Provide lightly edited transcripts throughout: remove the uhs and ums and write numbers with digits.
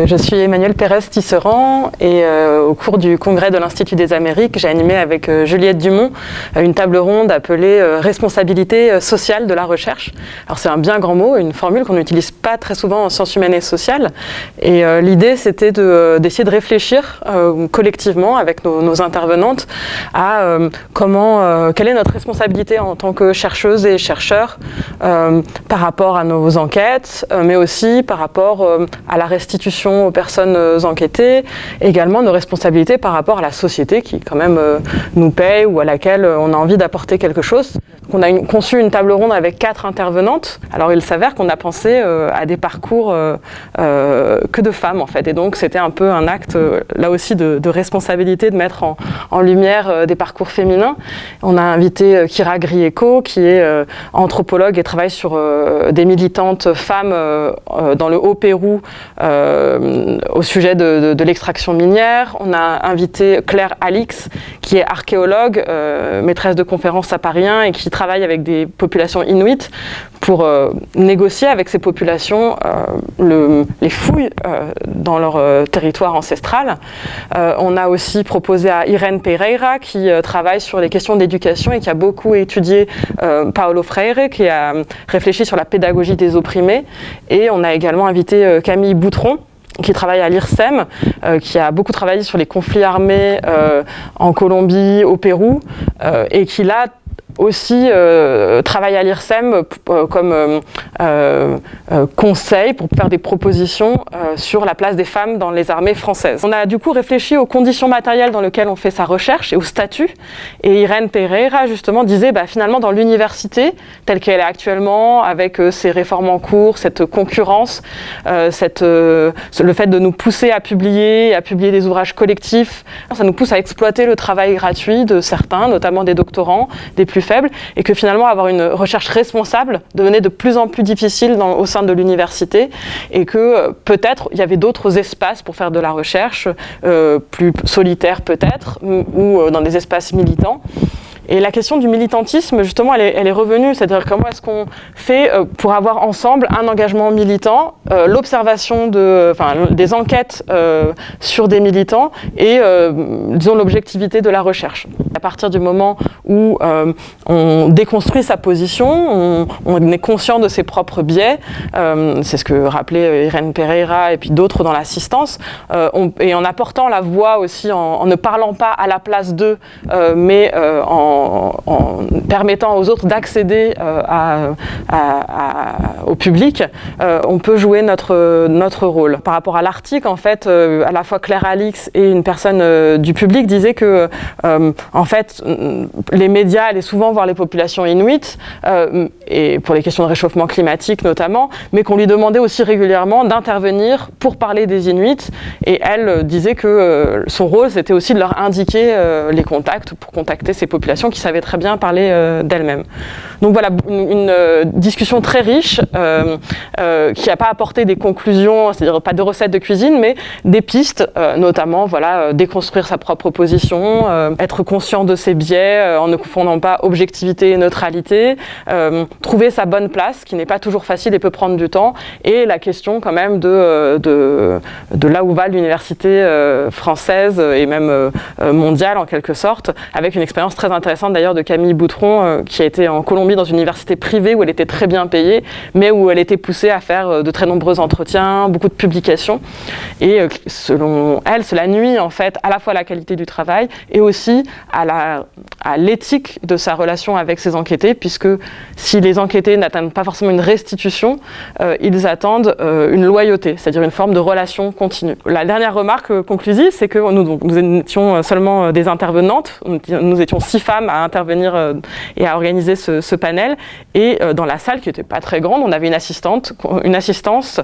Je suis Emmanuelle Pérez-Tisserand et au cours du congrès de l'Institut des Amériques, j'ai animé avec Juliette Dumont une table ronde appelée « Responsabilité sociale de la recherche ». Alors c'est un bien grand mot, une formule qu'on n'utilise pas très souvent en sciences humaines et sociales. Et l'idée c'était d'essayer de réfléchir collectivement avec nos intervenantes à quelle est notre responsabilité en tant que chercheuses et chercheurs par rapport à nos enquêtes, mais aussi par rapport à la restitution aux personnes enquêtées, et également nos responsabilités par rapport à la société qui quand même nous paye ou à laquelle on a envie d'apporter quelque chose. Donc on a conçu une table ronde avec 4 intervenantes. Alors il s'avère qu'on a pensé à des parcours que de femmes en fait, et donc c'était un peu un acte là aussi de responsabilité de mettre en lumière des parcours féminins. On a invité Kira Grieco qui est anthropologue et travaille sur des militantes femmes dans le Haut-Pérou au sujet de l'extraction minière. On a invité Claire Alix, qui est archéologue, maîtresse de conférences à Paris 1 et qui travaille avec des populations inuites pour négocier avec ces populations les fouilles dans leur territoire ancestral. On a aussi proposé à Irene Pereira, qui travaille sur les questions d'éducation et qui a beaucoup étudié Paulo Freire, qui a réfléchi sur la pédagogie des opprimés. Et on a également invité Camille Boutron, qui travaille à l'IRSEM, qui a beaucoup travaillé sur les conflits armés en Colombie, au Pérou, et qui là aussi travaille à l'IRSEM comme conseil pour faire des propositions sur la place des femmes dans les armées françaises. On a du coup réfléchi aux conditions matérielles dans lesquelles on fait sa recherche et au statut. Et Irene Pereira justement disait finalement dans l'université telle qu'elle est actuellement, avec ses réformes en cours, cette concurrence, le fait de nous pousser à publier des ouvrages collectifs, ça nous pousse à exploiter le travail gratuit de certains, notamment des doctorants, des plus faibles, et que finalement avoir une recherche responsable devenait de plus en plus difficile au sein de l'université, et que peut-être il y avait d'autres espaces pour faire de la recherche, plus solitaires peut-être, ou dans des espaces militants. Et la question du militantisme, justement, elle est revenue, c'est-à-dire comment est-ce qu'on fait pour avoir ensemble un engagement militant, l'observation des enquêtes sur des militants et, disons, l'objectivité de la recherche. À partir du moment où on déconstruit sa position, on est conscient de ses propres biais, c'est ce que rappelait Irene Pereira et puis d'autres dans l'assistance, et en apportant la voix aussi, en ne parlant pas à la place d'eux, mais en permettant aux autres d'accéder au public, on peut jouer notre rôle. Par rapport à l'article, en fait, à la fois Claire Alix et une personne du public disaient que, en fait, les médias allaient souvent voir les populations inuites, et pour les questions de réchauffement climatique notamment, mais qu'on lui demandait aussi régulièrement d'intervenir pour parler des Inuits, et elle disait que son rôle, c'était aussi de leur indiquer les contacts pour contacter ces populations qui savaient très bien parler d'elles-mêmes. Donc voilà, une discussion très riche qui n'a pas apporté des conclusions, c'est-à-dire pas de recettes de cuisine, mais des pistes, notamment déconstruire sa propre position, être conscient de ses biais en ne confondant pas objectivité et neutralité, trouver sa bonne place, qui n'est pas toujours facile et peut prendre du temps, et la question quand même de là où va l'université française et même mondiale en quelque sorte, avec une expérience très intéressante d'ailleurs de Camille Boutron, qui a été en Colombie dans une université privée où elle était très bien payée, mais où elle était poussée à faire de très nombreux entretiens, beaucoup de publications. Et selon elle, cela nuit en fait à la fois à la qualité du travail et aussi à l'éthique de sa relation avec ses enquêtés, puisque si les enquêtés n'atteignent pas forcément une restitution, ils attendent une loyauté, c'est-à-dire une forme de relation continue. La dernière remarque conclusive, c'est que nous étions seulement des intervenantes, nous étions 6 femmes à intervenir et à organiser ce panel, et dans la salle qui n'était pas très grande, on avait une assistance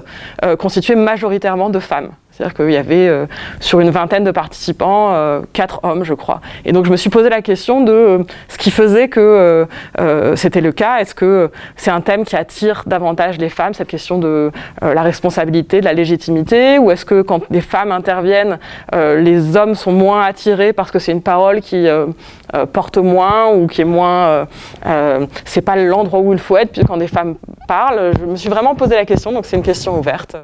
constituée majoritairement de femmes. C'est-à-dire qu'il y avait sur une vingtaine de participants, 4 hommes, je crois. Et donc je me suis posé la question de ce qui faisait que c'était le cas. Est-ce que c'est un thème qui attire davantage les femmes, cette question de la responsabilité, de la légitimité, ou est-ce que quand les femmes interviennent, les hommes sont moins attirés parce que c'est une parole qui porte moins ou qui est moins... c'est pas l'endroit où il faut être, puis quand des femmes parlent, je me suis vraiment posé la question, donc c'est une question ouverte.